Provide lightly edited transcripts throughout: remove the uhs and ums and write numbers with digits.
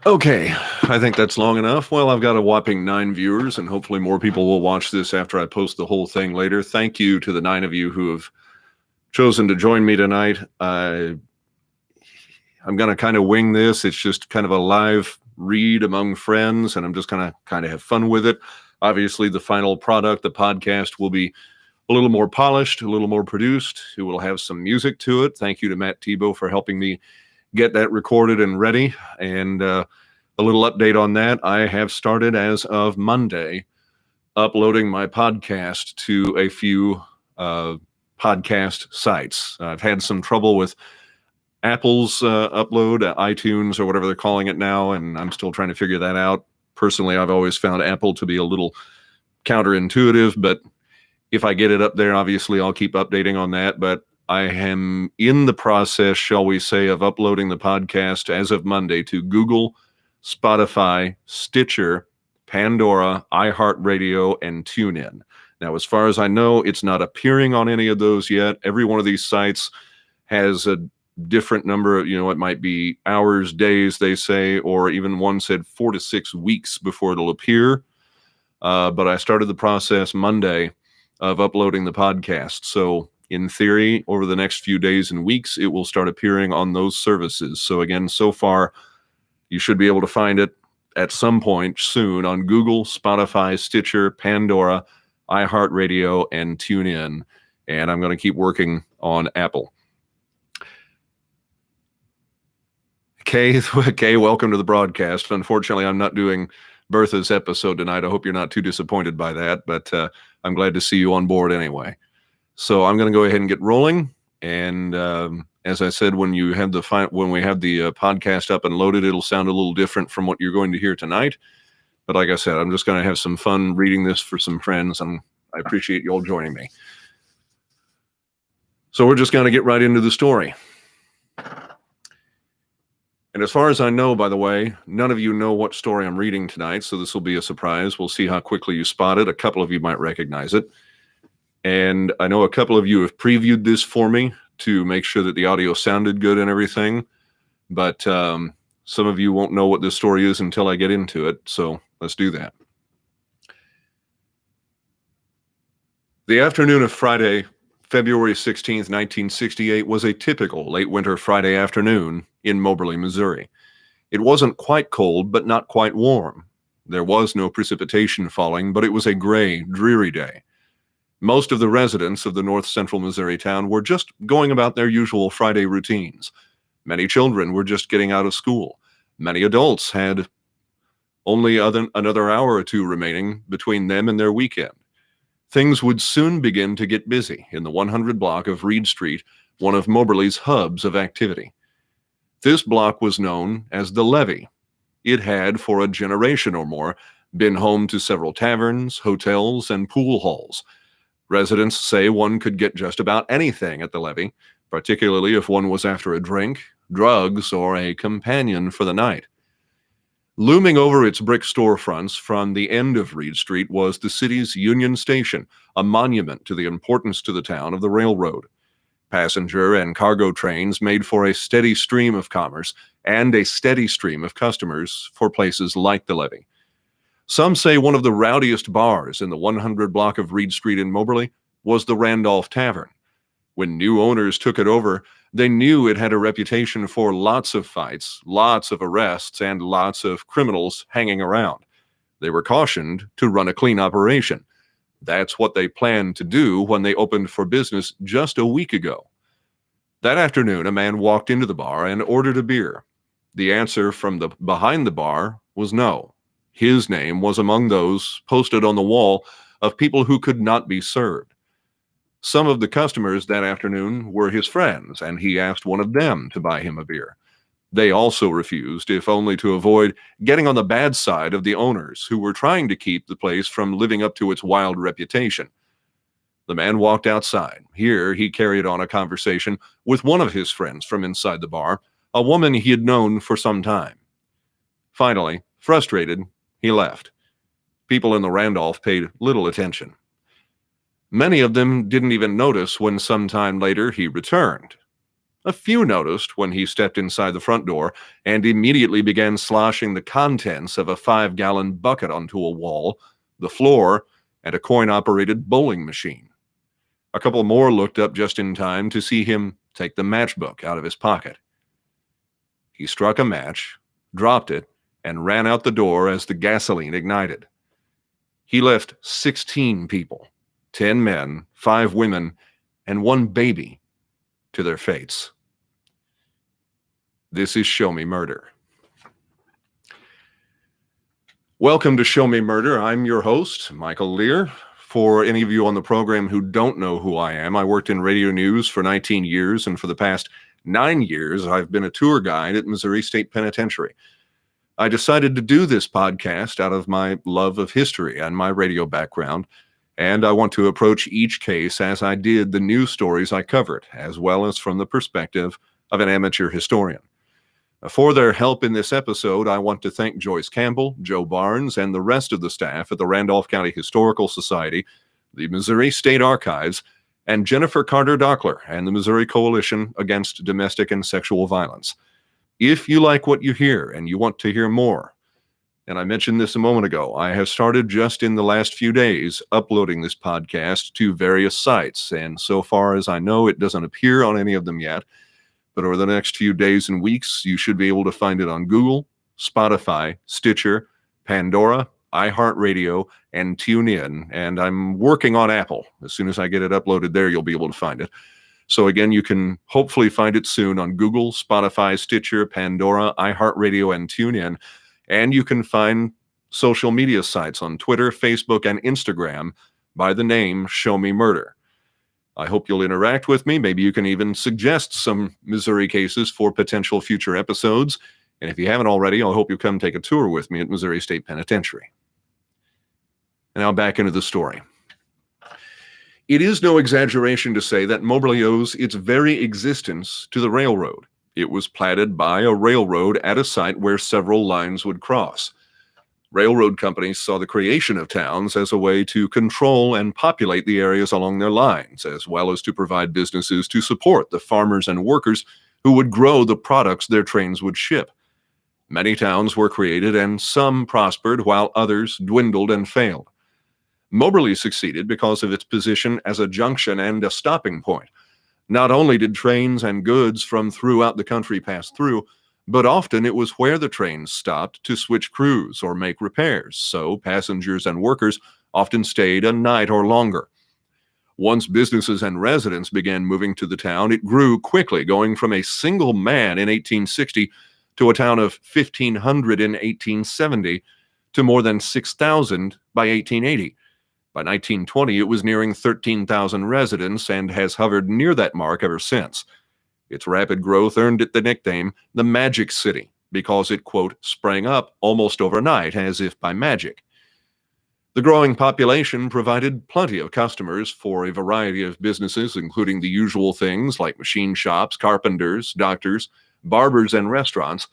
Okay, I think that's long enough. Well, I've got a whopping 9 viewers, and hopefully more people will watch this after I post the whole thing later. Thank you to the 9 of you who have chosen to join me tonight. I'm going to kind of wing this. It's just kind of a live read among friends, and I'm just going to kind of have fun with it. Obviously, the final product, the podcast, will be a little more polished, a little more produced. It will have some music to it. Thank you to Matt Tebow for helping me get that recorded and ready. And a little update on that. I have started as of Monday uploading my podcast to a few podcast sites. I've had some trouble with Apple's upload, iTunes or whatever they're calling it now, and I'm still trying to figure that out. Personally, I've always found Apple to be a little counterintuitive, but if I get it up there, obviously I'll keep updating on that. But I am in the process, shall we say, of uploading the podcast as of Monday to Google, Spotify, Stitcher, Pandora, iHeartRadio, and TuneIn. Now, as far as I know, it's not appearing on any of those yet. Every one of these sites has a different number of, it might be hours, days, they say, or even one said 4 to 6 weeks before it'll appear. But I started the process Monday of uploading the podcast. So in theory, over the next few days and weeks, it will start appearing on those services. So again, so far, you should be able to find it at some point soon on Google, Spotify, Stitcher, Pandora, iHeartRadio, and TuneIn. And I'm going to keep working on Apple. Kay, welcome to the broadcast. Unfortunately, I'm not doing Bertha's episode tonight. I hope you're not too disappointed by that, but I'm glad to see you on board anyway. So I'm going to go ahead and get rolling. And as I said, when we have the podcast up and loaded, it'll sound a little different from what you're going to hear tonight. But like I said, I'm just going to have some fun reading this for some friends, and I appreciate you all joining me. So we're just going to get right into the story. And as far as I know, by the way, none of you know what story I'm reading tonight, so this will be a surprise. We'll see how quickly you spot it. A couple of you might recognize it. And I know a couple of you have previewed this for me to make sure that the audio sounded good and everything. But some of you won't know what this story is until I get into it, so let's do that. The afternoon of Friday, February 16th, 1968, was a typical late winter Friday afternoon in Moberly, Missouri. It wasn't quite cold, but not quite warm. There was no precipitation falling, but it was a gray, dreary day. Most of the residents of the north central Missouri town were just going about their usual Friday routines. Many children were just getting out of school. Many adults had only another hour or two remaining between them and their weekend. Things would soon begin to get busy in the 100 block of Reed Street, one of Moberly's hubs of activity. This block was known as the Levee. It had, for a generation or more, been home to several taverns, hotels, and pool halls. Residents say one could get just about anything at the Levee, particularly if one was after a drink, drugs, or a companion for the night. Looming over its brick storefronts from the end of Reed Street was the city's Union Station, a monument to the importance to the town of the railroad. Passenger and cargo trains made for a steady stream of commerce and a steady stream of customers for places like the Levee. Some say one of the rowdiest bars in the 100 block of Reed Street in Moberly was the Randolph Tavern. When new owners took it over, they knew it had a reputation for lots of fights, lots of arrests, and lots of criminals hanging around. They were cautioned to run a clean operation. That's what they planned to do when they opened for business just a week ago. That afternoon, a man walked into the bar and ordered a beer. The answer from behind the bar was no. His name was among those posted on the wall of people who could not be served. Some of the customers that afternoon were his friends, and he asked one of them to buy him a beer. They also refused, if only to avoid getting on the bad side of the owners, who were trying to keep the place from living up to its wild reputation. The man walked outside. Here he carried on a conversation with one of his friends from inside the bar, a woman he had known for some time. Finally, frustrated, he left. People in the Randolph paid little attention. Many of them didn't even notice when sometime later he returned. A few noticed when he stepped inside the front door and immediately began sloshing the contents of a 5-gallon bucket onto a wall, the floor, and a coin-operated bowling machine. A couple more looked up just in time to see him take the matchbook out of his pocket. He struck a match, dropped it, and ran out the door as the gasoline ignited. He left 16 people, 10 men, 5 women, and 1 baby to their fates. This is Show Me Murder. Welcome to Show Me Murder. I'm your host, Michael Lear. For any of you on the program who don't know who I am, I worked in radio news for 19 years, and for the past 9 years, I've been a tour guide at Missouri State Penitentiary. I decided to do this podcast out of my love of history and my radio background, and I want to approach each case as I did the news stories I covered, as well as from the perspective of an amateur historian. For their help in this episode, I want to thank Joyce Campbell, Joe Barnes, and the rest of the staff at the Randolph County Historical Society, the Missouri State Archives, and Jennifer Carter Dockler and the Missouri Coalition Against Domestic and Sexual Violence. If you like what you hear and you want to hear more, and I mentioned this a moment ago, I have started just in the last few days uploading this podcast to various sites, and so far as I know, it doesn't appear on any of them yet. But over the next few days and weeks, you should be able to find it on Google, Spotify, Stitcher, Pandora, iHeartRadio, and TuneIn. And I'm working on Apple. As soon as I get it uploaded there, you'll be able to find it. So again, you can hopefully find it soon on Google, Spotify, Stitcher, Pandora, iHeartRadio, and TuneIn. And you can find social media sites on Twitter, Facebook, and Instagram by the name Show Me Murder. I hope you'll interact with me. Maybe you can even suggest some Missouri cases for potential future episodes. And if you haven't already, I hope you'll come take a tour with me at Missouri State Penitentiary. And now back into the story. It is no exaggeration to say that Moberly owes its very existence to the railroad. It was platted by a railroad at a site where several lines would cross. Railroad companies saw the creation of towns as a way to control and populate the areas along their lines, as well as to provide businesses to support the farmers and workers who would grow the products their trains would ship. Many towns were created and some prospered while others dwindled and failed. Moberly succeeded because of its position as a junction and a stopping point. Not only did trains and goods from throughout the country pass through, but often it was where the trains stopped to switch crews or make repairs, so passengers and workers often stayed a night or longer. Once businesses and residents began moving to the town, it grew quickly, going from a single man in 1860 to a town of 1,500 in 1870 to more than 6,000 by 1880. By 1920, it was nearing 13,000 residents and has hovered near that mark ever since. Its rapid growth earned it the nickname the Magic City because it, quote, sprang up almost overnight as if by magic. The growing population provided plenty of customers for a variety of businesses, including the usual things like machine shops, carpenters, doctors, barbers, and restaurants.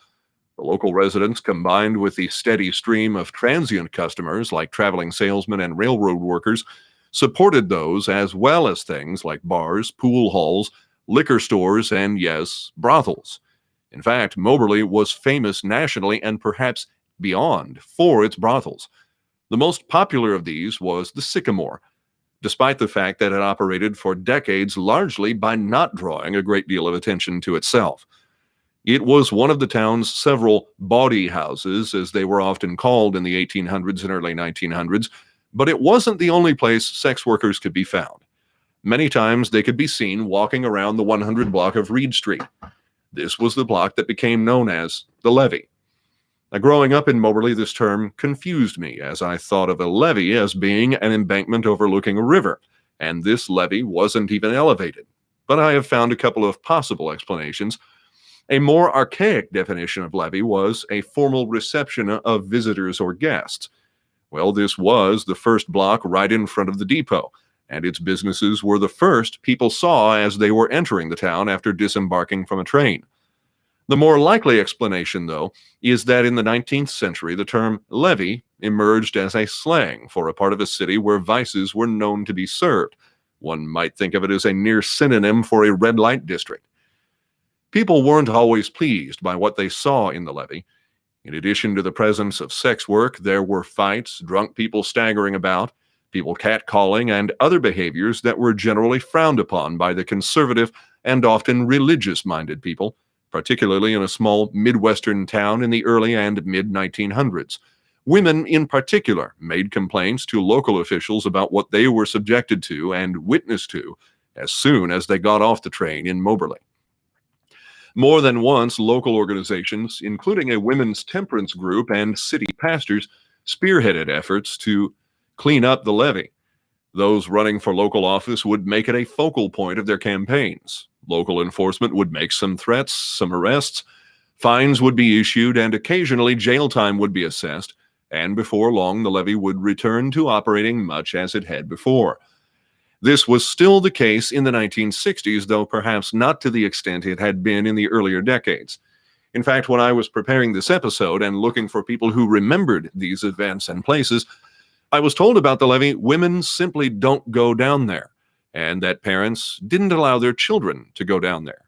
The local residents, combined with the steady stream of transient customers like traveling salesmen and railroad workers, supported those as well as things like bars, pool halls, liquor stores, and, yes, brothels. In fact, Moberly was famous nationally and perhaps beyond for its brothels. The most popular of these was the Sycamore, despite the fact that it operated for decades largely by not drawing a great deal of attention to itself. It was one of the town's several bawdy houses, as they were often called in the 1800s and early 1900s, but it wasn't the only place sex workers could be found. Many times they could be seen walking around the 100 block of Reed Street. This was the block that became known as the levee. Now, growing up in Moberly, this term confused me, as I thought of a levee as being an embankment overlooking a river, and this levee wasn't even elevated. But I have found a couple of possible explanations. A more archaic definition of levee was a formal reception of visitors or guests. Well, this was the first block right in front of the depot, and its businesses were the first people saw as they were entering the town after disembarking from a train. The more likely explanation, though, is that in the 19th century, the term levee emerged as a slang for a part of a city where vices were known to be served. One might think of it as a near synonym for a red light district. People weren't always pleased by what they saw in the levee. In addition to the presence of sex work, there were fights, drunk people staggering about, people catcalling, and other behaviors that were generally frowned upon by the conservative and often religious-minded people, particularly in a small Midwestern town in the early and mid-1900s. Women, in particular, made complaints to local officials about what they were subjected to and witnessed to as soon as they got off the train in Moberly. More than once, local organizations, including a women's temperance group and city pastors, spearheaded efforts to clean up the levee. Those running for local office would make it a focal point of their campaigns. Local enforcement would make some threats, some arrests, fines would be issued, and occasionally jail time would be assessed, and before long the levee would return to operating much as it had before. This was still the case in the 1960s, though perhaps not to the extent it had been in the earlier decades. In fact, when I was preparing this episode and looking for people who remembered these events and places, I was told about the levee, women simply don't go down there, and that parents didn't allow their children to go down there.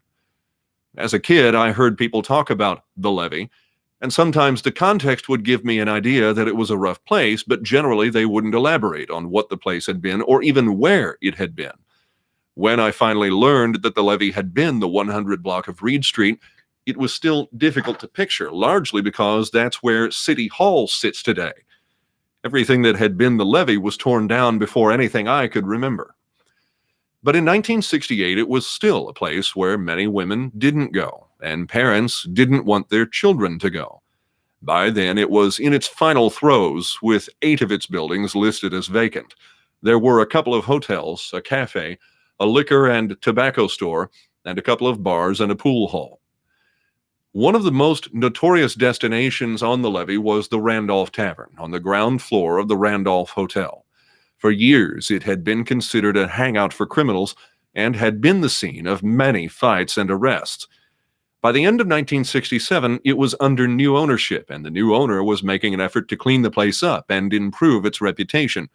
As a kid, I heard people talk about the levee, and sometimes the context would give me an idea that it was a rough place, but generally they wouldn't elaborate on what the place had been or even where it had been. When I finally learned that the levee had been the 100 block of Reed Street, it was still difficult to picture, largely because that's where City Hall sits today. Everything that had been the levee was torn down before anything I could remember. But in 1968, it was still a place where many women didn't go, and parents didn't want their children to go. By then, it was in its final throes, with 8 of its buildings listed as vacant. There were a couple of hotels, a cafe, a liquor and tobacco store, and a couple of bars and a pool hall. One of the most notorious destinations on the levee was the Randolph Tavern, on the ground floor of the Randolph Hotel. For years, it had been considered a hangout for criminals and had been the scene of many fights and arrests. By the end of 1967, it was under new ownership, and the new owner was making an effort to clean the place up and improve its reputation.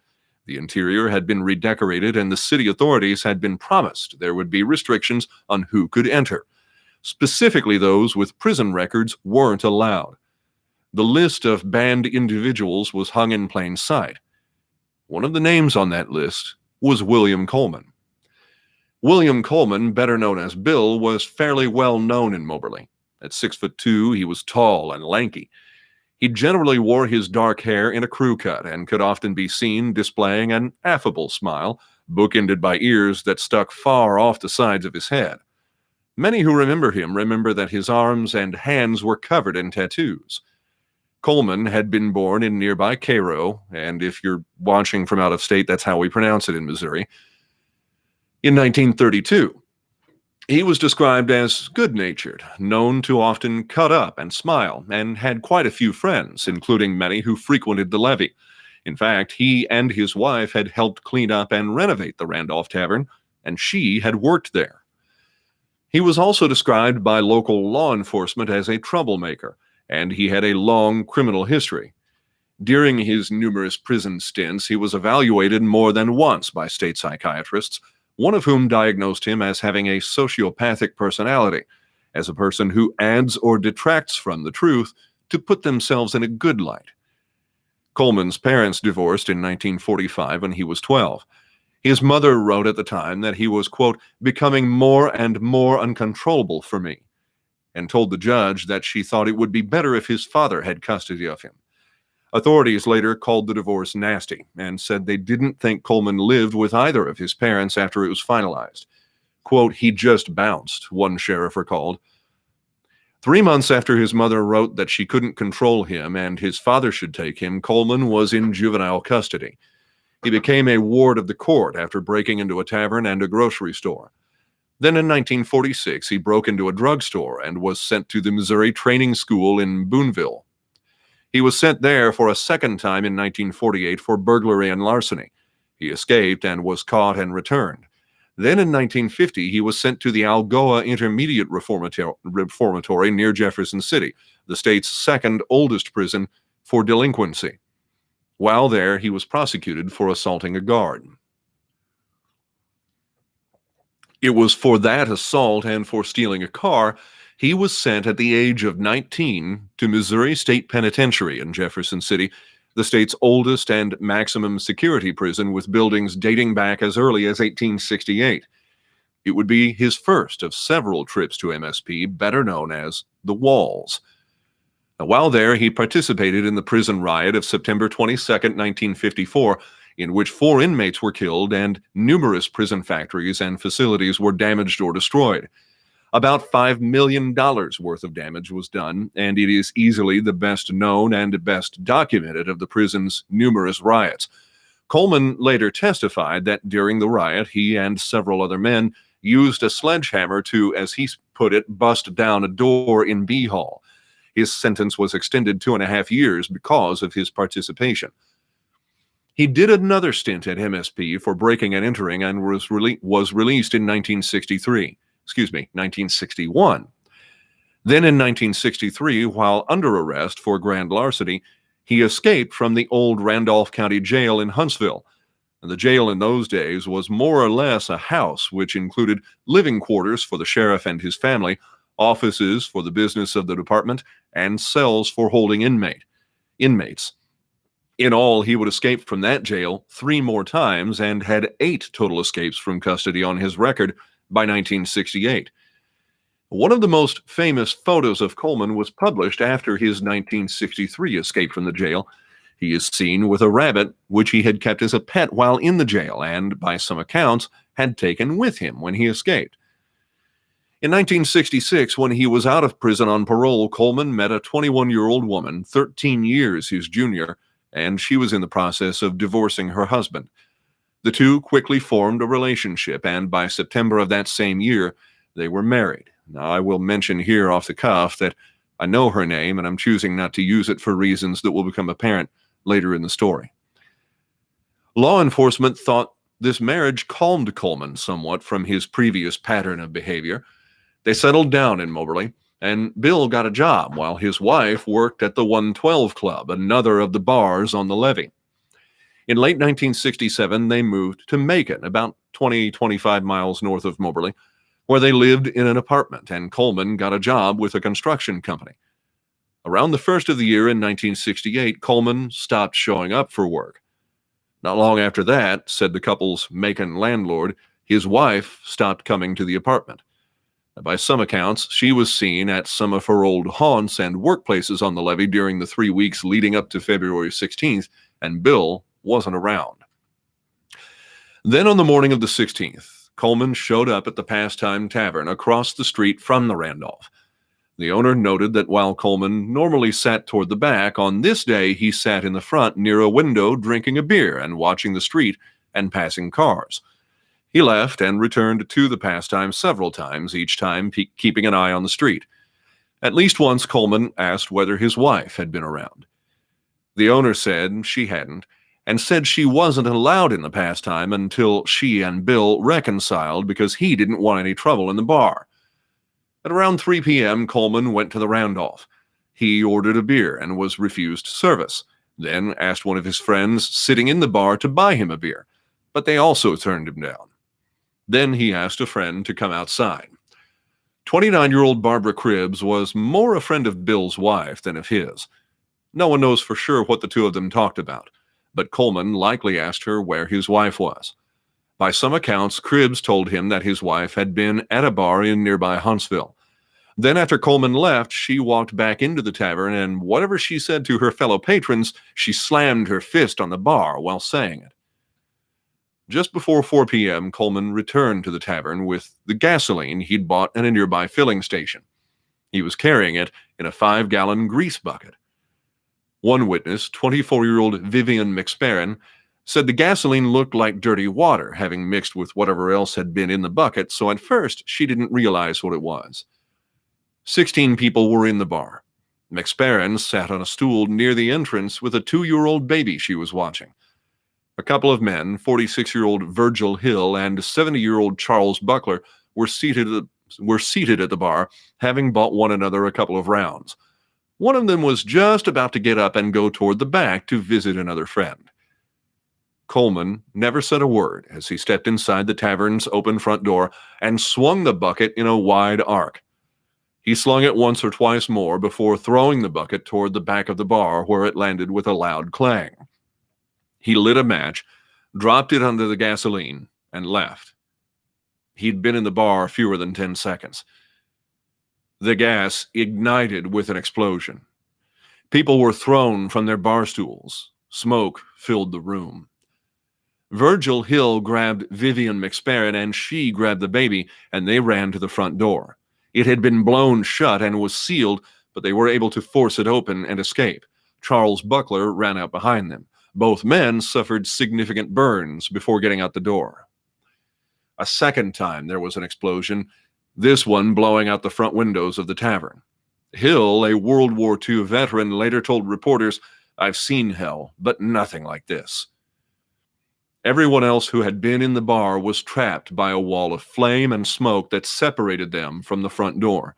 The interior had been redecorated, and the city authorities had been promised there would be restrictions on who could enter. Specifically, those with prison records weren't allowed. The list of banned individuals was hung in plain sight. One of the names on that list was William Coleman. William Coleman, better known as Bill, was fairly well known in Moberly. At 6'2", he was tall and lanky. He generally wore his dark hair in a crew cut and could often be seen displaying an affable smile, bookended by ears that stuck far off the sides of his head. Many who remember him remember that his arms and hands were covered in tattoos. Coleman had been born in nearby Cairo, and if you're watching from out of state, that's how we pronounce it in Missouri, in 1932. He was described as good-natured, known to often cut up and smile, and had quite a few friends, including many who frequented the levee. In fact, he and his wife had helped clean up and renovate the Randolph Tavern, and she had worked there. He was also described by local law enforcement as a troublemaker, and he had a long criminal history. During his numerous prison stints, he was evaluated more than once by state psychiatrists, one of whom diagnosed him as having a sociopathic personality, as a person who adds or detracts from the truth to put themselves in a good light. Coleman's parents divorced in 1945 when he was 12. His mother wrote at the time that he was, quote, becoming more and more uncontrollable for me, and told the judge that she thought it would be better if his father had custody of him. Authorities later called the divorce nasty and said they didn't think Coleman lived with either of his parents after it was finalized. Quote, he just bounced, one sheriff recalled. 3 months after his mother wrote that she couldn't control him and his father should take him, Coleman was in juvenile custody. He became a ward of the court after breaking into a tavern and a grocery store. Then in 1946, he broke into a drugstore and was sent to the Missouri Training School in Boonville. He was sent there for a second time in 1948 for burglary and larceny. He escaped and was caught and returned. Then in 1950, he was sent to the Algoa Intermediate Reformatory near Jefferson City, the state's second oldest prison, for delinquency. While there, he was prosecuted for assaulting a guard. It was for that assault and for stealing a car He was sent at the age of 19 to Missouri State Penitentiary in Jefferson City, the state's oldest and maximum security prison with buildings dating back as early as 1868. It would be his first of several trips to MSP, better known as the Walls. Now, while there, he participated in the prison riot of September 22, 1954, in which 4 inmates were killed and numerous prison factories and facilities were damaged or destroyed. About $5 million worth of damage was done, and it is easily the best known and best documented of the prison's numerous riots. Coleman later testified that during the riot, he and several other men used a sledgehammer to, as he put it, bust down a door in B Hall. His sentence was extended 2.5 years because of his participation. He did another stint at MSP for breaking and entering and was released in 1961. Then in 1963, while under arrest for grand larceny, he escaped from the old Randolph County Jail in Huntsville. And the jail in those days was more or less a house which included living quarters for the sheriff and his family, offices for the business of the department, and cells for holding inmates. In all, he would escape from that jail 3 more times and had 8 total escapes from custody on his record by 1968. One of the most famous photos of Coleman was published after his 1963 escape from the jail. He is seen with a rabbit, which he had kept as a pet while in the jail and, by some accounts, had taken with him when he escaped. In 1966, when he was out of prison on parole, Coleman met a 21-year-old woman, 13 years his junior, and she was in the process of divorcing her husband. The two quickly formed a relationship, and by September of that same year, they were married. Now, I will mention here off the cuff that I know her name, and I'm choosing not to use it for reasons that will become apparent later in the story. Law enforcement thought this marriage calmed Coleman somewhat from his previous pattern of behavior. They settled down in Moberly, and Bill got a job while his wife worked at the 112 Club, another of the bars on the levee. In late 1967, they moved to Macon, about 25 miles north of Moberly, where they lived in an apartment, and Coleman got a job with a construction company. Around the first of the year in 1968, Coleman stopped showing up for work. Not long after that, said the couple's Macon landlord, his wife stopped coming to the apartment. By some accounts, she was seen at some of her old haunts and workplaces on the levee during the 3 weeks leading up to February 16th, and Bill wasn't around. Then on the morning of the 16th, Coleman showed up at the Pastime Tavern across the street from the Randolph. The owner noted that while Coleman normally sat toward the back, on this day he sat in the front near a window drinking a beer and watching the street and passing cars. He left and returned to the Pastime several times, each time keeping an eye on the street. At least once Coleman asked whether his wife had been around. The owner said she hadn't, and said she wasn't allowed in the Pastime until she and Bill reconciled because he didn't want any trouble in the bar. At around 3 p.m., Coleman went to the Randolph. He ordered a beer and was refused service, then asked one of his friends sitting in the bar to buy him a beer, but they also turned him down. Then he asked a friend to come outside. 29-year-old Barbara Cribbs was more a friend of Bill's wife than of his. No one knows for sure what the two of them talked about, but Coleman likely asked her where his wife was. By some accounts, Cribbs told him that his wife had been at a bar in nearby Huntsville. Then after Coleman left, she walked back into the tavern, and whatever she said to her fellow patrons, she slammed her fist on the bar while saying it. Just before 4 p.m., Coleman returned to the tavern with the gasoline he'd bought at a nearby filling station. He was carrying it in a 5-gallon grease bucket. One witness, 24-year-old Vivian McSparran, said the gasoline looked like dirty water, having mixed with whatever else had been in the bucket, so at first she didn't realize what it was. 16 people were in the bar. McSparran sat on a stool near the entrance with a 2-year-old baby she was watching. A couple of men, 46-year-old Virgil Hill and 70-year-old Charles Buckler, were seated at the bar, having bought one another a couple of rounds. One of them was just about to get up and go toward the back to visit another friend. Coleman never said a word as he stepped inside the tavern's open front door and swung the bucket in a wide arc. He slung it once or twice more before throwing the bucket toward the back of the bar, where it landed with a loud clang. He lit a match, dropped it under the gasoline, and left. He'd been in the bar fewer than 10 seconds. The gas ignited with an explosion. People were thrown from their bar stools. Smoke filled the room. Virgil Hill grabbed Vivian McSparrett, and she grabbed the baby, and they ran to the front door. It had been blown shut and was sealed, but they were able to force it open and escape. Charles Buckler ran out behind them. Both men suffered significant burns before getting out the door. A second time there was an explosion, this one blowing out the front windows of the tavern. Hill, a World War II veteran, later told reporters, "I've seen hell, but nothing like this." Everyone else who had been in the bar was trapped by a wall of flame and smoke that separated them from the front door.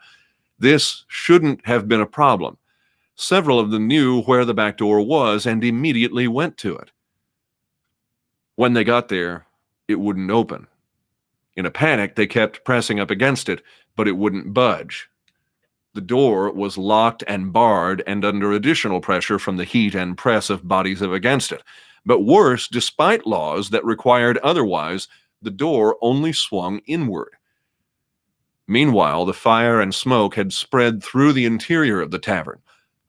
This shouldn't have been a problem. Several of them knew where the back door was and immediately went to it. When they got there, it wouldn't open. In a panic, they kept pressing up against it, but it wouldn't budge. The door was locked and barred and under additional pressure from the heat and press of bodies up against it. But worse, despite laws that required otherwise, the door only swung inward. Meanwhile, the fire and smoke had spread through the interior of the tavern,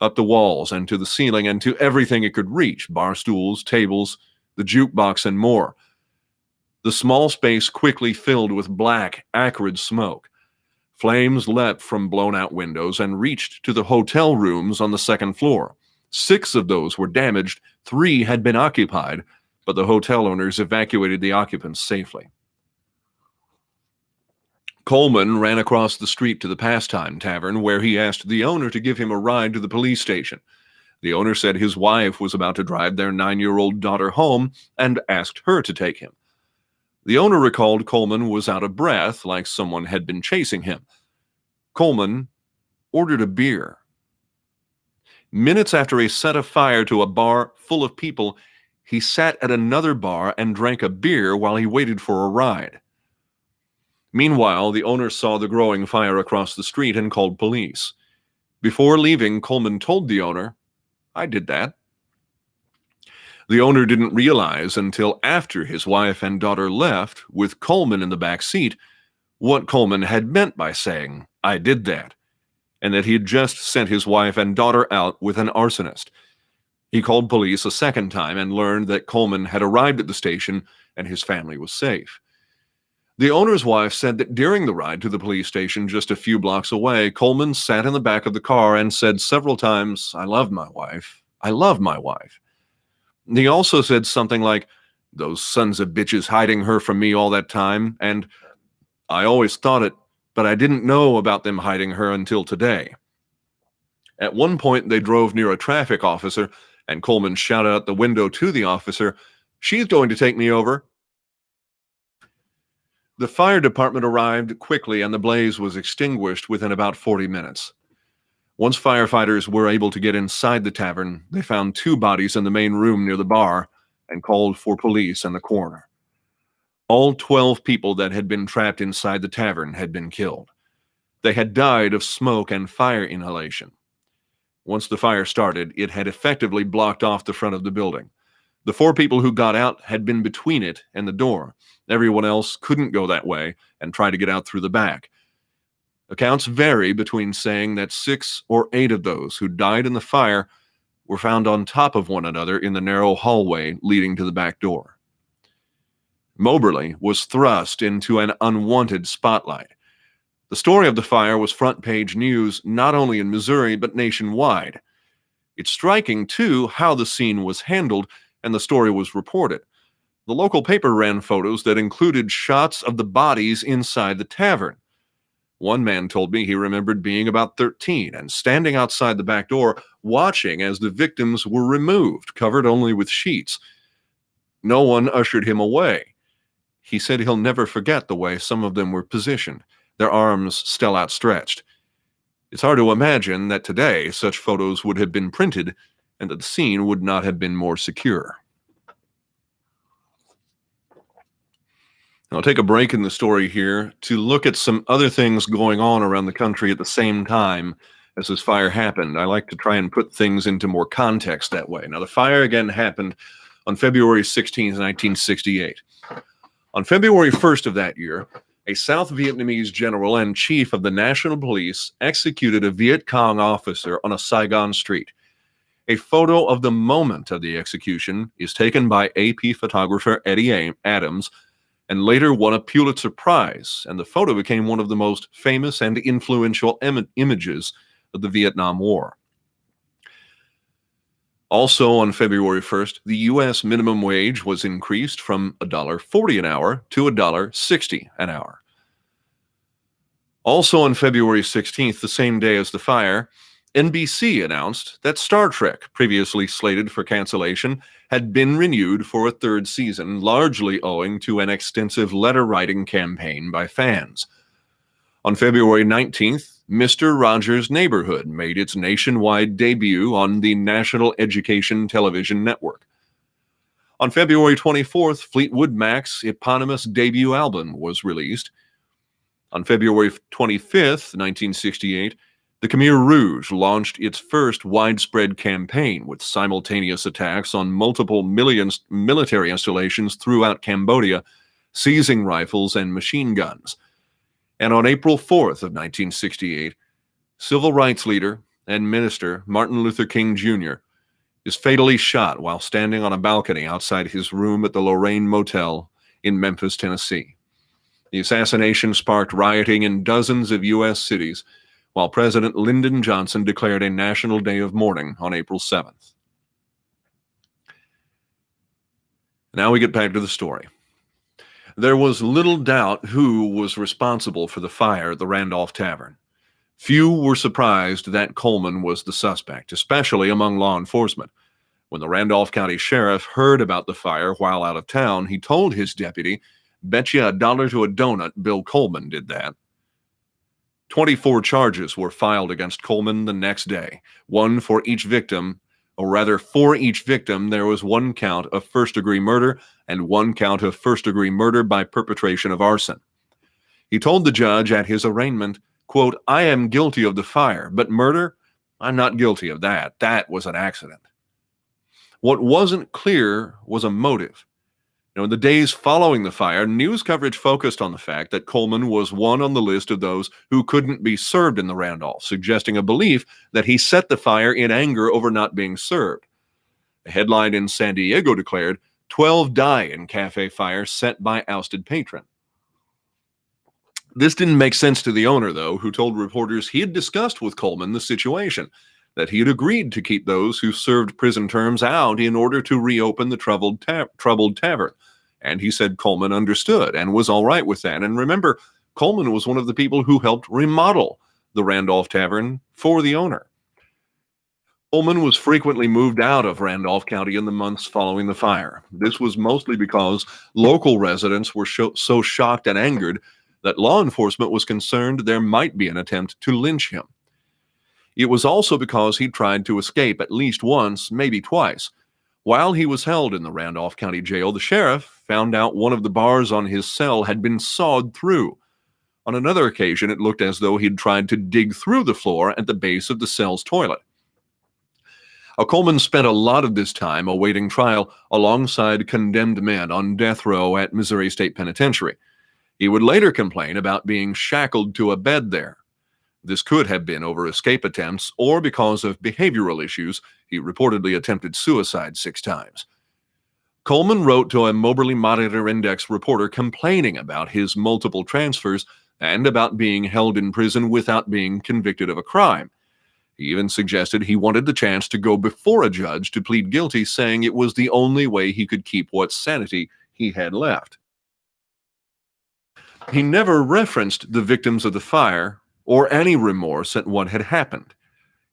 up the walls and to the ceiling and to everything it could reach, bar stools, tables, the jukebox, and more. The small space quickly filled with black, acrid smoke. Flames leapt from blown-out windows and reached to the hotel rooms on the second floor. 6 of those were damaged, 3 had been occupied, but the hotel owners evacuated the occupants safely. Coleman ran across the street to the Pastime Tavern, where he asked the owner to give him a ride to the police station. The owner said his wife was about to drive their 9-year-old daughter home and asked her to take him. The owner recalled Coleman was out of breath, like someone had been chasing him. Coleman ordered a beer. Minutes after he set a fire to a bar full of people, he sat at another bar and drank a beer while he waited for a ride. Meanwhile, the owner saw the growing fire across the street and called police. Before leaving, Coleman told the owner, "I did that." The owner didn't realize until after his wife and daughter left, with Coleman in the back seat, what Coleman had meant by saying, "I did that," and that he had just sent his wife and daughter out with an arsonist. He called police a second time and learned that Coleman had arrived at the station and his family was safe. The owner's wife said that during the ride to the police station just a few blocks away, Coleman sat in the back of the car and said several times, "I love my wife. I love my wife." He also said something like, "Those sons of bitches hiding her from me all that time," and "I always thought it, but I didn't know about them hiding her until today." At one point, they drove near a traffic officer, and Coleman shouted out the window to the officer, "She's going to take me over." The fire department arrived quickly, and the blaze was extinguished within about 40 minutes. Once firefighters were able to get inside the tavern, they found 2 bodies in the main room near the bar and called for police and the coroner. All 12 people that had been trapped inside the tavern had been killed. They had died of smoke and fire inhalation. Once the fire started, it had effectively blocked off the front of the building. The 4 people who got out had been between it and the door. Everyone else couldn't go that way and try to get out through the back. Accounts vary between saying that 6 or 8 of those who died in the fire were found on top of one another in the narrow hallway leading to the back door. Moberly was thrust into an unwanted spotlight. The story of the fire was front-page news not only in Missouri but nationwide. It's striking, too, how the scene was handled and the story was reported. The local paper ran photos that included shots of the bodies inside the tavern. One man told me he remembered being about 13 and standing outside the back door, watching as the victims were removed, covered only with sheets. No one ushered him away. He said he'll never forget the way some of them were positioned, their arms still outstretched. It's hard to imagine that today such photos would have been printed and that the scene would not have been more secure. I'll take a break in the story here to look at some other things going on around the country at the same time as this fire happened. I like to try and put things into more context that way. Now, the fire again happened on February 16th, 1968. On February 1st of that year, a South Vietnamese general and chief of the National Police executed a Viet Cong officer on a Saigon street. A photo of the moment of the execution is taken by AP photographer Eddie Adams and later won a Pulitzer Prize, and the photo became one of the most famous and influential images of the Vietnam War. Also on February 1st, the U.S. minimum wage was increased from $1.40 an hour to $1.60 an hour. Also on February 16th, the same day as the fire, NBC announced that Star Trek, previously slated for cancellation, had been renewed for a third season, largely owing to an extensive letter-writing campaign by fans. On February 19th, Mr. Rogers' Neighborhood made its nationwide debut on the National Education Television Network. On February 24th, Fleetwood Mac's eponymous debut album was released. On February 25th, 1968, the Khmer Rouge launched its first widespread campaign with simultaneous attacks on multiple military installations throughout Cambodia, seizing rifles and machine guns. And on April 4th of 1968, civil rights leader and minister Martin Luther King Jr. is fatally shot while standing on a balcony outside his room at the Lorraine Motel in Memphis, Tennessee. The assassination sparked rioting in dozens of U.S. cities, while President Lyndon Johnson declared a national day of mourning on April 7th. Now we get back to the story. There was little doubt who was responsible for the fire at the Randolph Tavern. Few were surprised that Coleman was the suspect, especially among law enforcement. When the Randolph County Sheriff heard about the fire while out of town, he told his deputy, "Bet you $1 to a donut Bill Coleman did that." 24 charges were filed against Coleman the next day, one for each victim, or rather, for each victim, there was one count of first-degree murder and one count of first-degree murder by perpetration of arson. He told the judge at his arraignment, quote, "I am guilty of the fire, but murder? I'm not guilty of that. That was an accident." What wasn't clear was a motive. In the days following the fire, news coverage focused on the fact that Coleman was one on the list of those who couldn't be served in the Randolph, suggesting a belief that he set the fire in anger over not being served. A headline in San Diego declared, 12 die in cafe fire set by ousted patron. This didn't make sense to the owner, though, who told reporters he had discussed with Coleman the situation, that he had agreed to keep those who served prison terms out in order to reopen the troubled tavern. And he said Coleman understood and was all right with that. And remember, Coleman was one of the people who helped remodel the Randolph Tavern for the owner. Coleman was frequently moved out of Randolph County in the months following the fire. This was mostly because local residents were so shocked and angered that law enforcement was concerned there might be an attempt to lynch him. It was also because he tried to escape at least once, maybe twice. While he was held in the Randolph County Jail, the sheriff found out one of the bars on his cell had been sawed through. On another occasion, it looked as though he'd tried to dig through the floor at the base of the cell's toilet. Coleman spent a lot of this time awaiting trial alongside condemned men on death row at Missouri State Penitentiary. He would later complain about being shackled to a bed there. This could have been over escape attempts or because of behavioral issues. He reportedly attempted suicide 6 times. Coleman wrote to a Moberly Monitor Index reporter complaining about his multiple transfers and about being held in prison without being convicted of a crime. He even suggested he wanted the chance to go before a judge to plead guilty, saying it was the only way he could keep what sanity he had left. He never referenced the victims of the fire or any remorse at what had happened.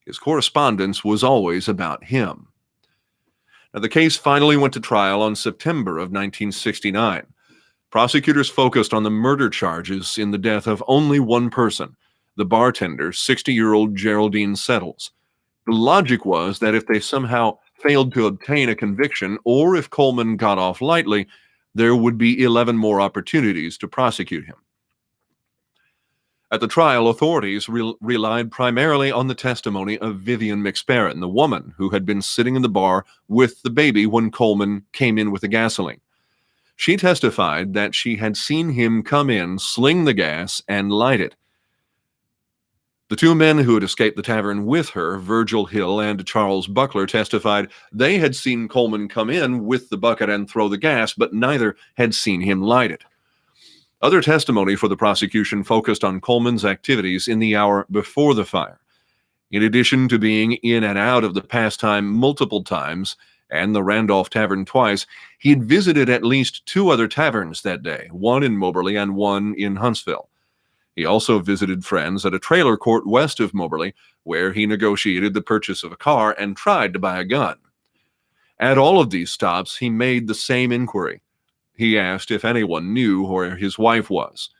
His correspondence was always about him. Now, the case finally went to trial on September of 1969. Prosecutors focused on the murder charges in the death of only one person, the bartender, 60-year-old Geraldine Settles. The logic was that if they somehow failed to obtain a conviction, or if Coleman got off lightly, there would be 11 more opportunities to prosecute him. At the trial, authorities relied primarily on the testimony of Vivian McSparran, the woman who had been sitting in the bar with the baby when Coleman came in with the gasoline. She testified that she had seen him come in, sling the gas, and light it. The two men who had escaped the tavern with her, Virgil Hill and Charles Buckler, testified they had seen Coleman come in with the bucket and throw the gas, but neither had seen him light it. Other testimony for the prosecution focused on Coleman's activities in the hour before the fire. In addition to being in and out of the pastime multiple times and the Randolph Tavern twice, he had visited at least 2 other taverns that day, one in Moberly and one in Huntsville. He also visited friends at a trailer court west of Moberly, where he negotiated the purchase of a car and tried to buy a gun. At all of these stops, he made the same inquiry. He asked if anyone knew where his wife was.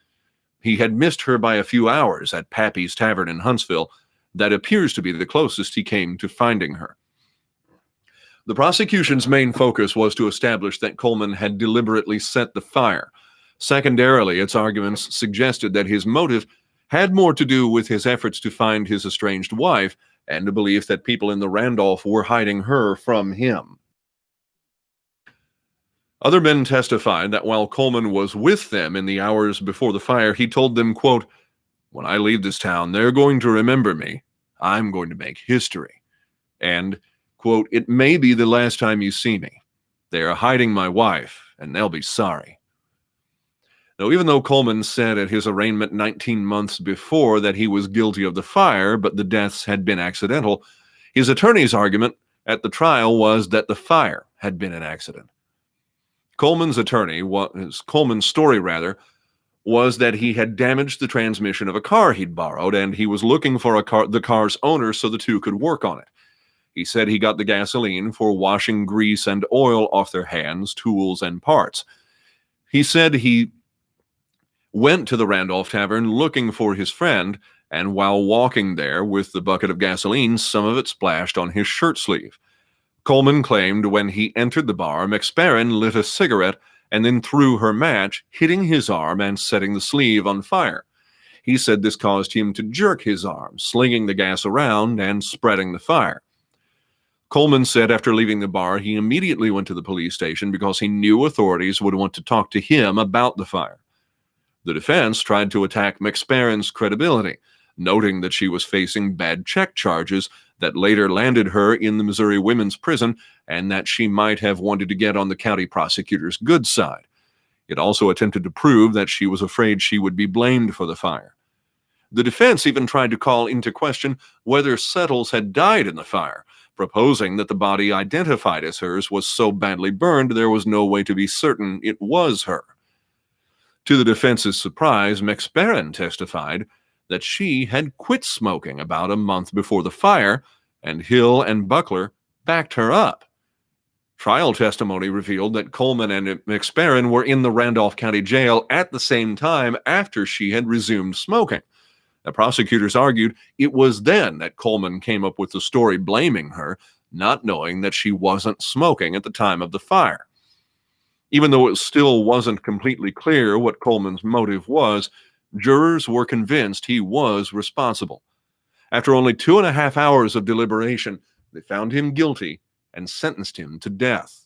He had missed her by a few hours at Pappy's Tavern in Huntsville. That appears to be the closest he came to finding her. The prosecution's main focus was to establish that Coleman had deliberately set the fire. Secondarily, its arguments suggested that his motive had more to do with his efforts to find his estranged wife and a belief that people in the Randolph were hiding her from him. Other men testified that while Coleman was with them in the hours before the fire, he told them, quote, "When I leave this town, they're going to remember me. I'm going to make history." And, quote, "It may be the last time you see me. They are hiding my wife, and they'll be sorry." Now, even though Coleman said at his arraignment 19 months before that he was guilty of the fire, but the deaths had been accidental, his attorney's argument at the trial was that the fire had been an accident. Coleman's story was that he had damaged the transmission of a car he'd borrowed, and he was looking for the car's owner so the two could work on it. He said he got the gasoline for washing grease and oil off their hands, tools, and parts. He said he went to the Randolph Tavern looking for his friend, and while walking there with the bucket of gasoline, some of it splashed on his shirt sleeve. Coleman claimed when he entered the bar, McSparran lit a cigarette and then threw her match, hitting his arm and setting the sleeve on fire. He said this caused him to jerk his arm, slinging the gas around and spreading the fire. Coleman said after leaving the bar, he immediately went to the police station because he knew authorities would want to talk to him about the fire. The defense tried to attack McSparran's credibility, noting that she was facing bad check charges that later landed her in the Missouri Women's Prison and that she might have wanted to get on the county prosecutor's good side. It also attempted to prove that she was afraid she would be blamed for the fire. The defense even tried to call into question whether Settles had died in the fire, proposing that the body identified as hers was so badly burned there was no way to be certain it was her. To the defense's surprise, McSparran testified that she had quit smoking about a month before the fire, and Hill and Buckler backed her up. Trial testimony revealed that Coleman and McSparran were in the Randolph County Jail at the same time after she had resumed smoking. The prosecutors argued it was then that Coleman came up with the story blaming her, not knowing that she wasn't smoking at the time of the fire. Even though it still wasn't completely clear what Coleman's motive was, jurors were convinced he was responsible. After only 2.5 hours of deliberation, they found him guilty and sentenced him to death.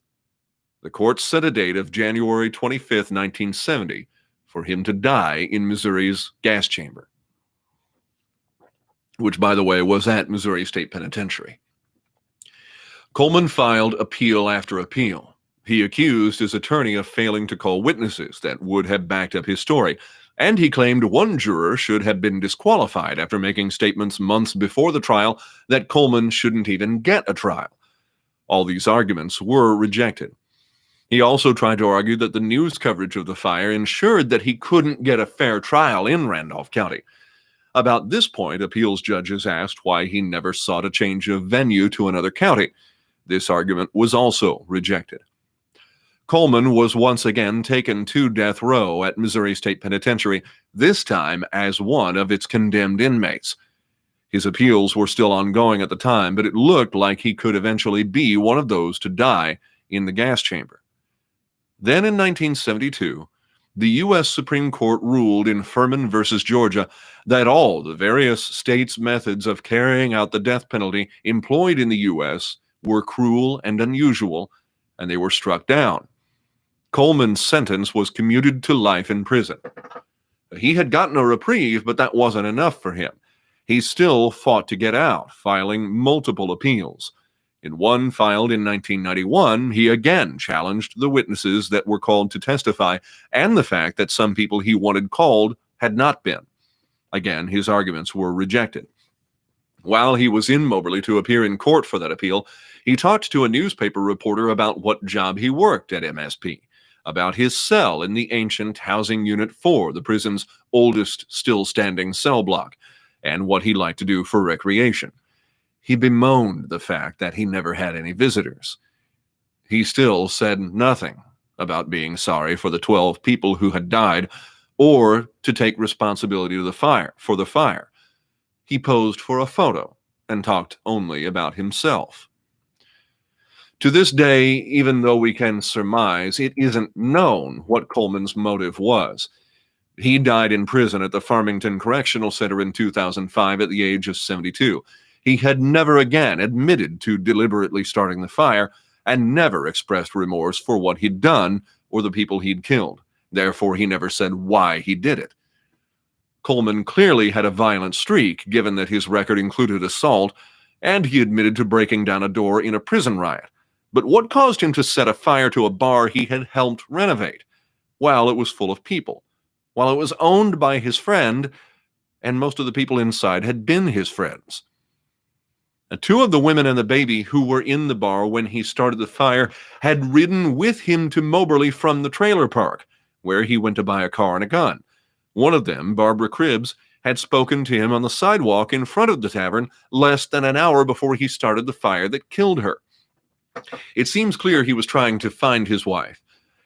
The court set a date of January 25, 1970, for him to die in Missouri's gas chamber, which, by the way, was at Missouri State Penitentiary. Coleman filed appeal after appeal. He accused his attorney of failing to call witnesses that would have backed up his story, and he claimed one juror should have been disqualified after making statements months before the trial that Coleman shouldn't even get a trial. All these arguments were rejected. He also tried to argue that the news coverage of the fire ensured that he couldn't get a fair trial in Randolph County. About this point, appeals judges asked why he never sought a change of venue to another county. This argument was also rejected. Coleman was once again taken to death row at Missouri State Penitentiary, this time as one of its condemned inmates. His appeals were still ongoing at the time, but it looked like he could eventually be one of those to die in the gas chamber. Then in 1972, the U.S. Supreme Court ruled in Furman versus Georgia that all the various states' methods of carrying out the death penalty employed in the U.S. were cruel and unusual, and they were struck down. Coleman's sentence was commuted to life in prison. He had gotten a reprieve, but that wasn't enough for him. He still fought to get out, filing multiple appeals. In one filed in 1991, he again challenged the witnesses that were called to testify and the fact that some people he wanted called had not been. Again, his arguments were rejected. While he was in Moberly to appear in court for that appeal, he talked to a newspaper reporter about what job he worked at MSP, about his cell in the ancient Housing Unit 4, the prison's oldest still-standing cell block, and what he liked to do for recreation. He bemoaned the fact that he never had any visitors. He still said nothing about being sorry for the 12 people who had died or to take responsibility for the fire. He posed for a photo and talked only about himself. To this day, even though we can surmise, it isn't known what Coleman's motive was. He died in prison at the Farmington Correctional Center in 2005 at the age of 72. He had never again admitted to deliberately starting the fire and never expressed remorse for what he'd done or the people he'd killed. Therefore, he never said why he did it. Coleman clearly had a violent streak, given that his record included assault, and he admitted to breaking down a door in a prison riot. But what caused him to set a fire to a bar he had helped renovate, while it was full of people, while it was owned by his friend, and most of the people inside had been his friends? Two of the women and the baby who were in the bar when he started the fire had ridden with him to Moberly from the trailer park, where he went to buy a car and a gun. One of them, Barbara Cribbs, had spoken to him on the sidewalk in front of the tavern less than an hour before he started the fire that killed her. It seems clear he was trying to find his wife,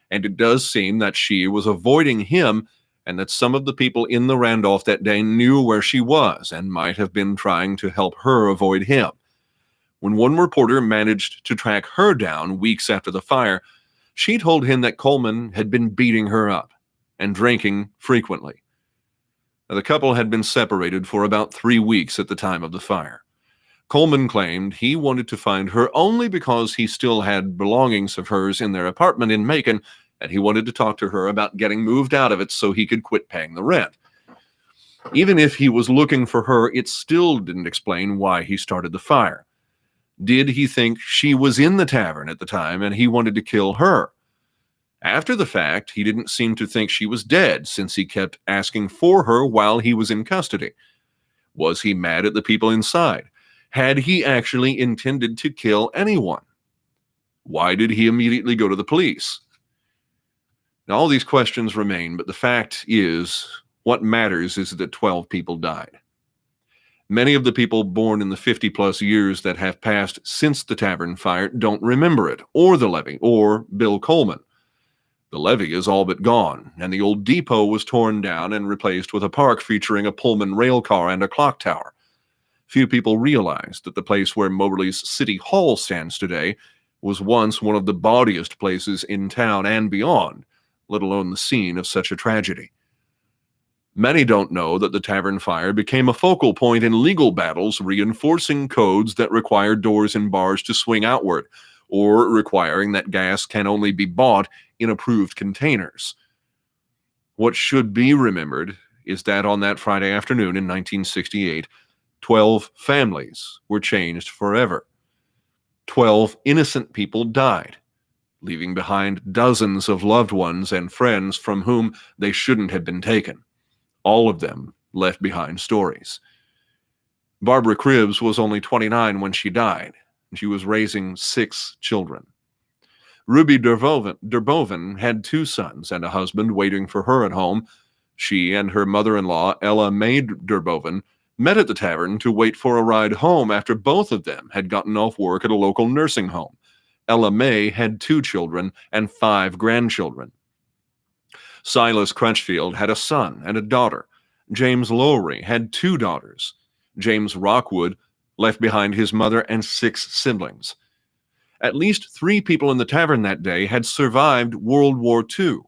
and it does seem that she was avoiding him and that some of the people in the Randolph that day knew where she was and might have been trying to help her avoid him. When one reporter managed to track her down weeks after the fire, she told him that Coleman had been beating her up and drinking frequently. Now, the couple had been separated for about 3 weeks at the time of the fire. Coleman claimed he wanted to find her only because he still had belongings of hers in their apartment in Macon, and he wanted to talk to her about getting moved out of it so he could quit paying the rent. Even if he was looking for her, it still didn't explain why he started the fire. Did he think she was in the tavern at the time and he wanted to kill her? After the fact, he didn't seem to think she was dead, since he kept asking for her while he was in custody. Was he mad at the people inside? Had he actually intended to kill anyone? Why did he immediately go to the police? Now, all these questions remain, but the fact is, what matters is that 12 people died. Many of the people born in the 50-plus years that have passed since the tavern fire don't remember it, or the levee, or Bill Coleman. The levee is all but gone, and the old depot was torn down and replaced with a park featuring a Pullman rail car and a clock tower. Few people realize that the place where Moberly's City Hall stands today was once one of the bawdiest places in town and beyond, let alone the scene of such a tragedy. Many don't know that the tavern fire became a focal point in legal battles, reinforcing codes that require doors in bars to swing outward, or requiring that gas can only be bought in approved containers. What should be remembered is that on that Friday afternoon in 1968, 12 families were changed forever. 12 innocent people died, leaving behind dozens of loved ones and friends from whom they shouldn't have been taken. All of them left behind stories. Barbara Cribbs was only 29 when she died, and she was raising 6 children. Ruby Durbovin had 2 sons and a husband waiting for her at home. She and her mother-in-law, Ella Mae Durbovin, met at the tavern to wait for a ride home after both of them had gotten off work at a local nursing home. Ella Mae had 2 children and 5 grandchildren. Silas Crutchfield had a son and a daughter. James Lowry had 2 daughters. James Rockwood left behind his mother and 6 siblings. At least 3 people in the tavern that day had survived World War II,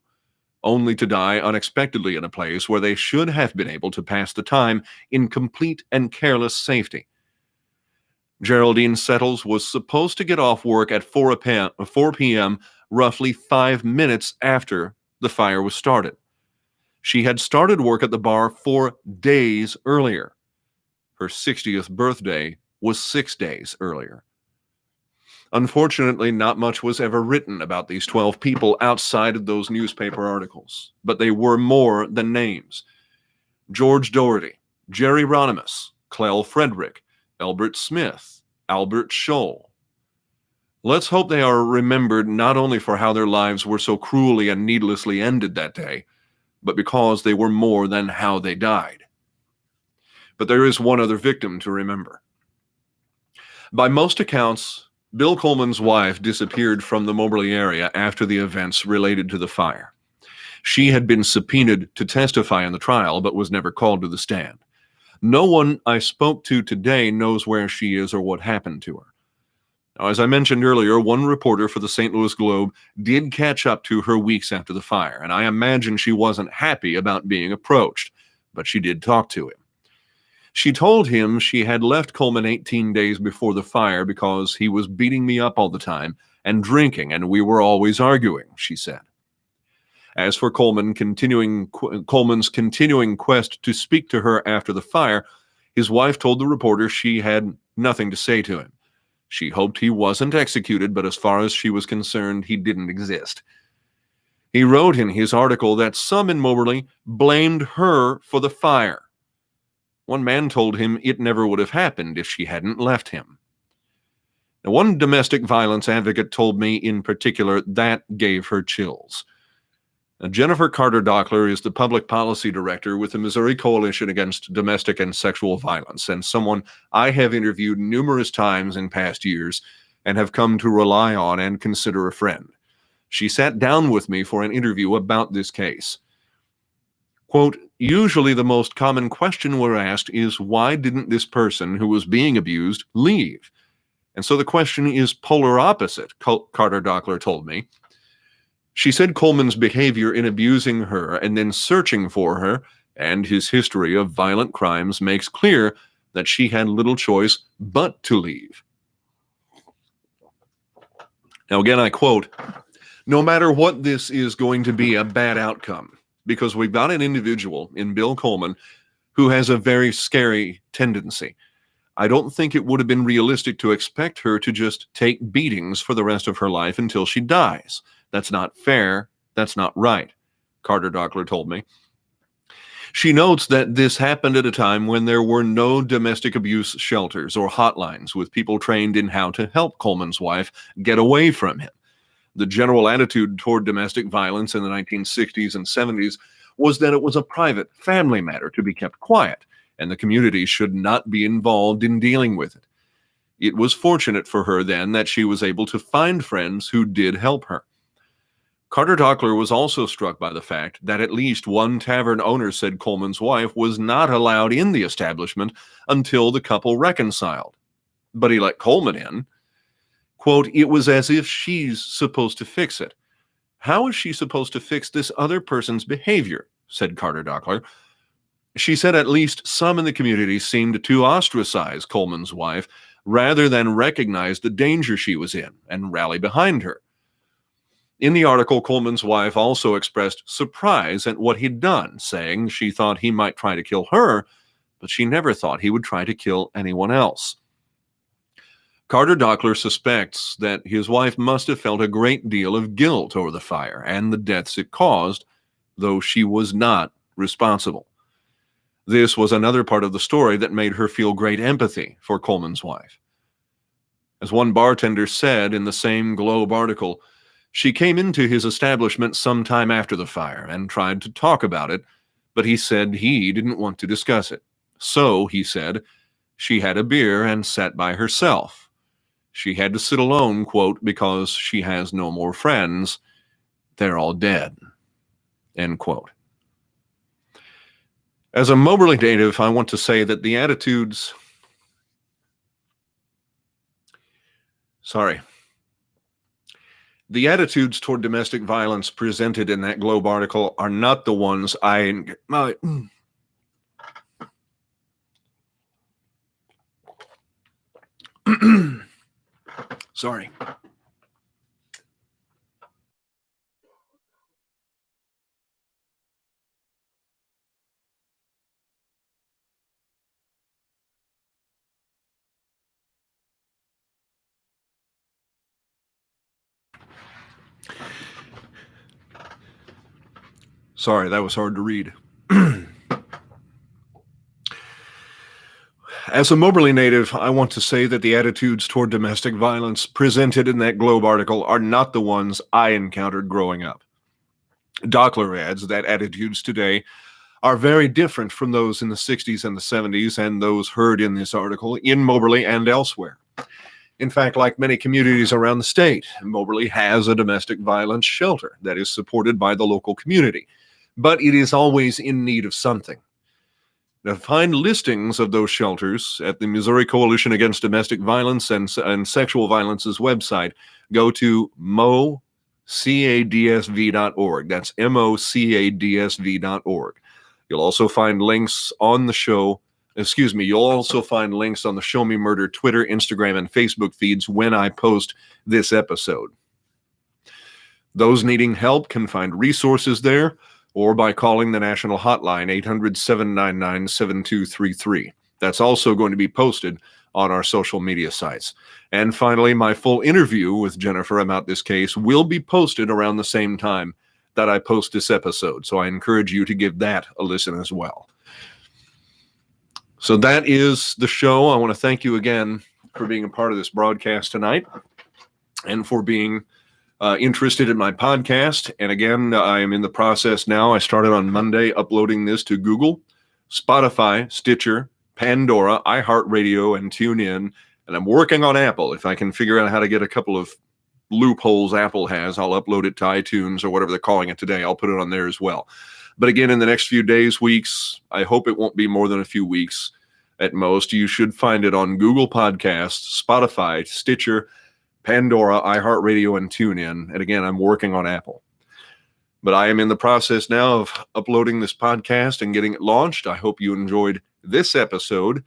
only to die unexpectedly in a place where they should have been able to pass the time in complete and careless safety. Geraldine Settles was supposed to get off work at 4 p.m., roughly 5 minutes after the fire was started. She had started work at the bar 4 days earlier. Her 60th birthday was 6 days earlier. Unfortunately, not much was ever written about these 12 people outside of those newspaper articles, but they were more than names. George Doherty, Jerry Ronimus, Clell Frederick, Elbert Smith, Albert Scholl. Let's hope they are remembered not only for how their lives were so cruelly and needlessly ended that day, but because they were more than how they died. But there is one other victim to remember. By most accounts, Bill Coleman's wife disappeared from the Moberly area after the events related to the fire. She had been subpoenaed to testify in the trial, but was never called to the stand. No one I spoke to today knows where she is or what happened to her. Now, as I mentioned earlier, one reporter for the St. Louis Globe did catch up to her weeks after the fire, and I imagine she wasn't happy about being approached, but she did talk to him. She told him she had left Coleman 18 days before the fire because he was beating me up all the time and drinking, and we were always arguing, she said. As for Coleman's continuing quest to speak to her after the fire, his wife told the reporter she had nothing to say to him. She hoped he wasn't executed, but as far as she was concerned, he didn't exist. He wrote in his article that some in Moberly blamed her for the fire. One man told him it never would have happened if she hadn't left him. Now, one domestic violence advocate told me in particular that gave her chills. Now, Jennifer Carter Dockler is the public policy director with the Missouri Coalition Against Domestic and Sexual Violence, and someone I have interviewed numerous times in past years and have come to rely on and consider a friend. She sat down with me for an interview about this case. Quote, usually the most common question we're asked is, why didn't this person who was being abused leave? And so the question is polar opposite, Carter Dockler told me. She said Coleman's behavior in abusing her and then searching for her and his history of violent crimes makes clear that she had little choice but to leave. Now again, I quote, no matter what, this is going to be a bad outcome, because we've got an individual in Bill Coleman who has a very scary tendency. I don't think it would have been realistic to expect her to just take beatings for the rest of her life until she dies. That's not fair. That's not right, Carter Dockler told me. She notes that this happened at a time when there were no domestic abuse shelters or hotlines with people trained in how to help Coleman's wife get away from him. The general attitude toward domestic violence in the 1960s and 70s was that it was a private family matter to be kept quiet, and the community should not be involved in dealing with it. It was fortunate for her then that she was able to find friends who did help her. Carter Dockler was also struck by the fact that at least one tavern owner said Coleman's wife was not allowed in the establishment until the couple reconciled. But he let Coleman in. Quote, it was as if she's supposed to fix it. How is she supposed to fix this other person's behavior? Said Carter Dockler. She said at least some in the community seemed to ostracize Coleman's wife rather than recognize the danger she was in and rally behind her. In the article, Coleman's wife also expressed surprise at what he'd done, saying she thought he might try to kill her, but she never thought he would try to kill anyone else. Carter Dockler suspects that his wife must have felt a great deal of guilt over the fire and the deaths it caused, though she was not responsible. This was another part of the story that made her feel great empathy for Coleman's wife. As one bartender said in the same Globe article, she came into his establishment sometime after the fire and tried to talk about it, but he said he didn't want to discuss it. So, he said, she had a beer and sat by herself. She had to sit alone, quote, because she has no more friends. They're all dead, end quote. As a Moberly native, I want to say that the attitudes... The attitudes toward domestic violence presented in that Globe article are not the ones Sorry. Sorry, that was hard to read. As a Moberly native, I want to say that the attitudes toward domestic violence presented in that Globe article are not the ones I encountered growing up. Dockler adds that attitudes today are very different from those in the 60s and the 70s and those heard in this article in Moberly and elsewhere. In fact, like many communities around the state, Moberly has a domestic violence shelter that is supported by the local community, but it is always in need of something. Now, to find listings of those shelters at the Missouri Coalition Against Domestic Violence and Sexual Violence's website, go to mocadsv.org. That's mocadsv.org. You'll also find links on the show. You'll also find links on the Show Me Murder Twitter, Instagram, and Facebook feeds when I post this episode. Those needing help can find resources there, or by calling the national hotline, 800-799-7233. That's also going to be posted on our social media sites. And finally, my full interview with Jennifer about this case will be posted around the same time that I post this episode. So I encourage you to give that a listen as well. So that is the show. I want to thank you again for being a part of this broadcast tonight and for being interested in my podcast. And again, I am in the process now. I started on Monday uploading this to Google, Spotify, Stitcher, Pandora, iHeartRadio, and TuneIn. And I'm working on Apple. If I can figure out how to get a couple of loopholes Apple has, I'll upload it to iTunes or whatever they're calling it today. I'll put it on there as well. But again, in the next few days, weeks, I hope it won't be more than a few weeks at most. You should find it on Google Podcasts, Spotify, Stitcher, Pandora, iHeartRadio, and TuneIn. And again, I'm working on Apple. But I am in the process now of uploading this podcast and getting it launched. I hope you enjoyed this episode.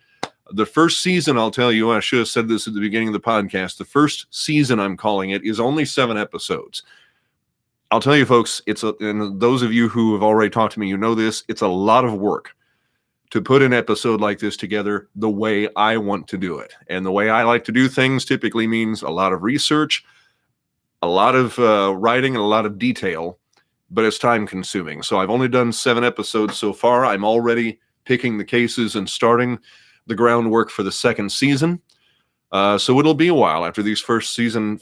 The first season, I'll tell you, I should have said this at the beginning of the podcast, the first season, I'm calling it, is only 7 episodes. I'll tell you, folks, and those of you who have already talked to me, you know this, it's a lot of work to put an episode like this together the way I want to do it. And the way I like to do things typically means a lot of research, a lot of writing, and a lot of detail, but it's time consuming. So I've only done 7 episodes so far. I'm already picking the cases and starting the groundwork for the second season. So it'll be a while after these first 7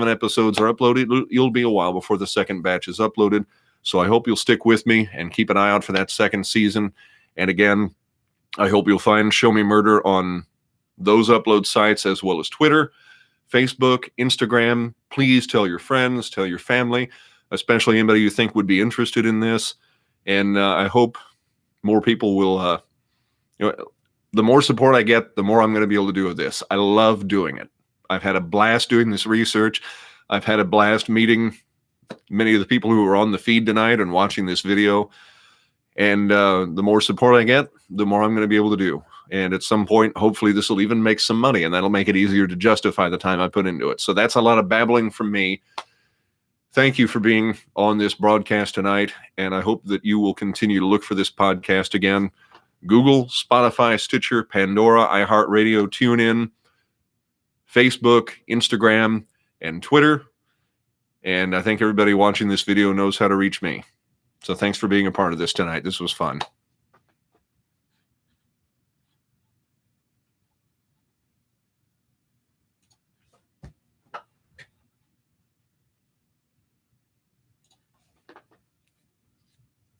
episodes are uploaded. It'll be a while before the second batch is uploaded. So I hope you'll stick with me and keep an eye out for that second season. And again, I hope you'll find Show Me Murder on those upload sites as well as Twitter, Facebook, Instagram. Please tell your friends, tell your family, especially anybody you think would be interested in this. And I hope more people will, the more support I get, the more I'm going to be able to do with this. I love doing it. I've had a blast doing this research. I've had a blast meeting many of the people who are on the feed tonight and watching this video. And the more support I get, the more I'm going to be able to do. And at some point, hopefully this will even make some money, and that'll make it easier to justify the time I put into it. So that's a lot of babbling from me. Thank you for being on this broadcast tonight, and I hope that you will continue to look for this podcast again. Google, Spotify, Stitcher, Pandora, iHeartRadio, TuneIn, Facebook, Instagram, and Twitter. And I think everybody watching this video knows how to reach me. So thanks for being a part of this tonight. This was fun.